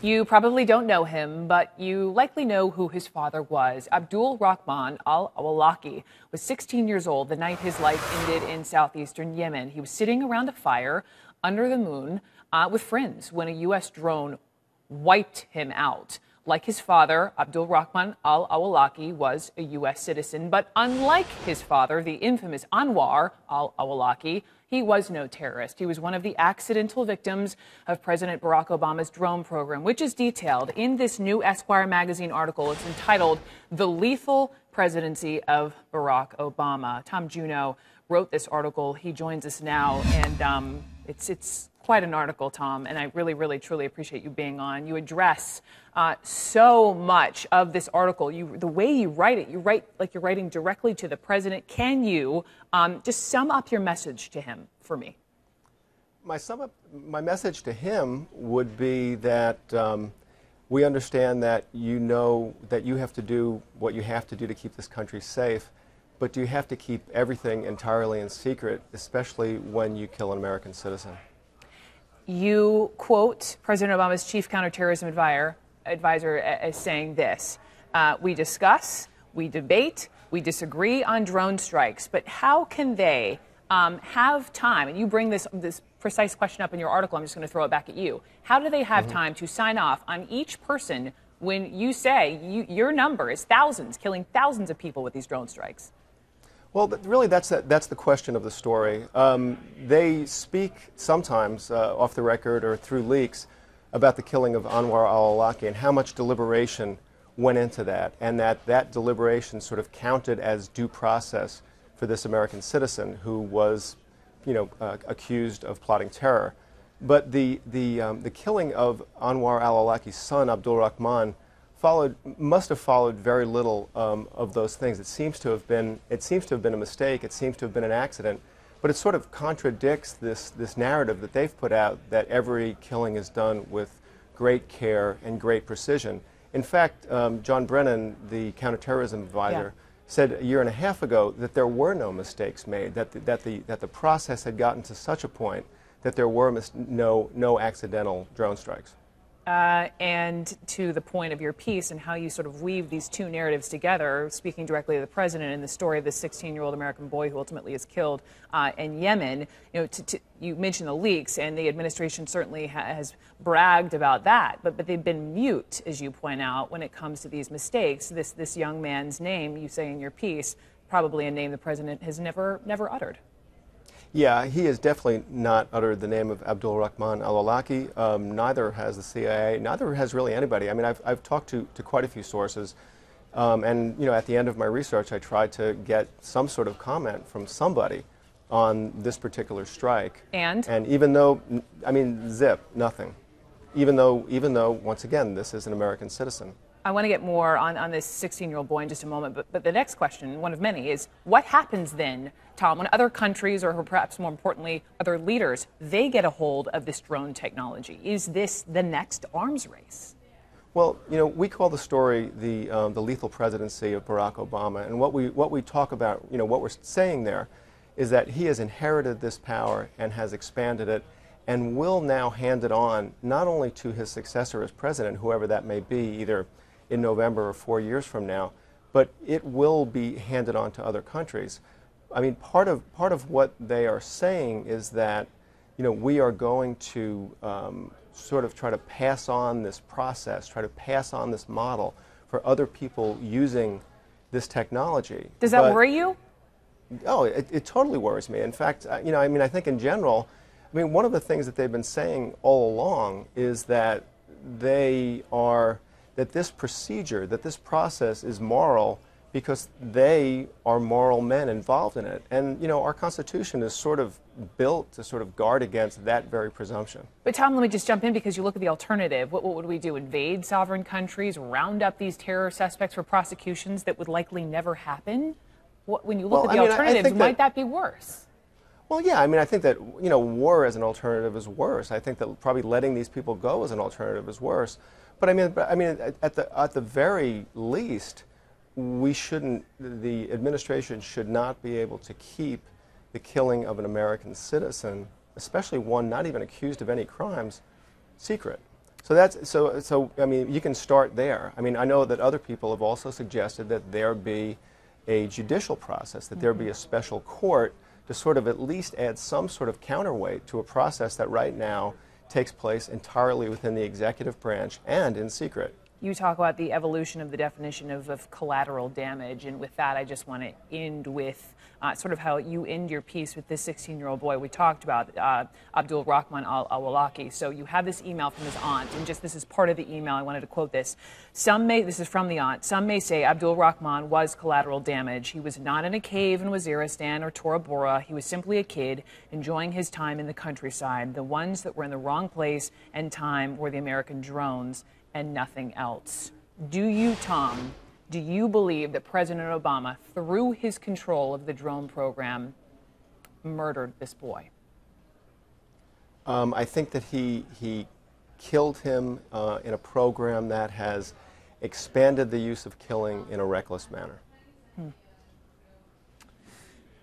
You probably don't know him, but you likely know who his father was. Abdul Rahman al-Awlaki was 16 years old the night his life ended in southeastern Yemen. He was sitting around a fire under the moon with friends when a U.S. drone wiped him out. Like his father, Abdul Rahman al-Awlaki was a U.S. citizen, but unlike his father, the infamous Anwar al-Awlaki, he was no terrorist. He was one of the accidental victims of President Barack Obama's drone program, which is detailed in this new Esquire magazine article. It's entitled "The Lethal Presidency of Barack Obama." Tom Juneau wrote this article. He joins us now, and it's quite an article, Tom, and I really, really, truly appreciate you being on. You address so much of this article. The way you write like you're writing directly to the president. Can you just sum up your message to him for me? My message to him would be that we understand that you know that you have to do what you have to do to keep this country safe, but you have to keep everything entirely in secret, especially when you kill an American citizen. You quote President Obama's chief counterterrorism advisor as saying this: we discuss, we debate, we disagree on drone strikes, but how can they have time? And you bring this precise question up in your article. I'm just going to throw it back at you. How do they have time to sign off on each person when you say your number is thousands, killing thousands of people with these drone strikes? Well, really, that's the question of the story. They speak sometimes off the record or through leaks about the killing of Anwar al-Awlaki and how much deliberation went into that, and that deliberation sort of counted as due process for this American citizen who was, accused of plotting terror. But the killing of Anwar al-Awlaki's son, Abdul Rahman, must have followed very little of those things. It seems to have been a mistake. It seems to have been an accident. But it sort of contradicts this narrative that they've put out that every killing is done with great care and great precision. In fact, John Brennan, the counterterrorism advisor, said a year and a half ago that there were no mistakes made, that the process had gotten to such a point that there were no accidental drone strikes. And to the point of your piece and how you sort of weave these two narratives together, speaking directly to the president and the story of this 16-year-old American boy who ultimately is killed in Yemen. You mentioned the leaks, and the administration certainly has bragged about that, but they've been mute, as you point out, when it comes to these mistakes. This young man's name, you say in your piece, probably a name the president has never uttered. Yeah, he has definitely not uttered the name of Abdul Rahman al-Awlaki. Neither has the CIA. Neither has really anybody. I mean, I've talked to quite a few sources, and at the end of my research, I tried to get some sort of comment from somebody on this particular strike. And even though, zip, nothing. Even though, once again, this is an American citizen. I want to get more on this 16-year-old boy in just a moment, but the next question, one of many, is what happens then, Tom, when other countries, or perhaps more importantly, other leaders, they get a hold of this drone technology? Is this the next arms race? Well, we call the story the lethal presidency of Barack Obama, and what we talk about, what we're saying there, is that he has inherited this power and has expanded it, and will now hand it on not only to his successor as president, whoever that may be, either in November or 4 years from now, but it will be handed on to other countries. I mean, part of what they are saying is that, we are going to sort of try to pass on this process, try to pass on this model for other people using this technology. Does that worry you? Oh, it totally worries me. In fact, I think in general, one of the things that they've been saying all along is that that this procedure, that this process is moral because they are moral men involved in it. And, our Constitution is sort of built to sort of guard against that very presumption. But Tom, let me just jump in, because you look at the alternative. What would we do? Invade sovereign countries, round up these terror suspects for prosecutions that would likely never happen? When you look at the alternatives, might that be worse? Well, yeah, I think that, war as an alternative is worse. I think that probably letting these people go as an alternative is worse. But at the very least, the administration should not be able to keep the killing of an American citizen, especially one not even accused of any crimes, secret. So I mean, you can start there. I mean, I know that other people have also suggested that there be a judicial process, that there be a special court to sort of at least add some sort of counterweight to a process that right now takes place entirely within the executive branch and in secret. You talk about the evolution of the definition of collateral damage, and with that, I just want to end with sort of how you end your piece with this 16-year-old boy we talked about, Abdul Rahman al-Awlaki. So you have this email from his aunt, and just this is part of the email. I wanted to quote this. This is from the aunt. Some may say Abdul Rahman was collateral damage. He was not in a cave in Waziristan or Tora Bora. He was simply a kid enjoying his time in the countryside. The ones that were in the wrong place and time were the American drones and nothing else. Do you, Tom, do you believe that President Obama, through his control of the drone program, murdered this boy? I think that he killed him in a program that has expanded the use of killing in a reckless manner.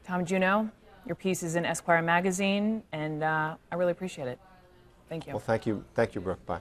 Tom Juneau, your piece is in Esquire magazine, and I really appreciate it. Thank you. Well, thank you, Brooke. Bye.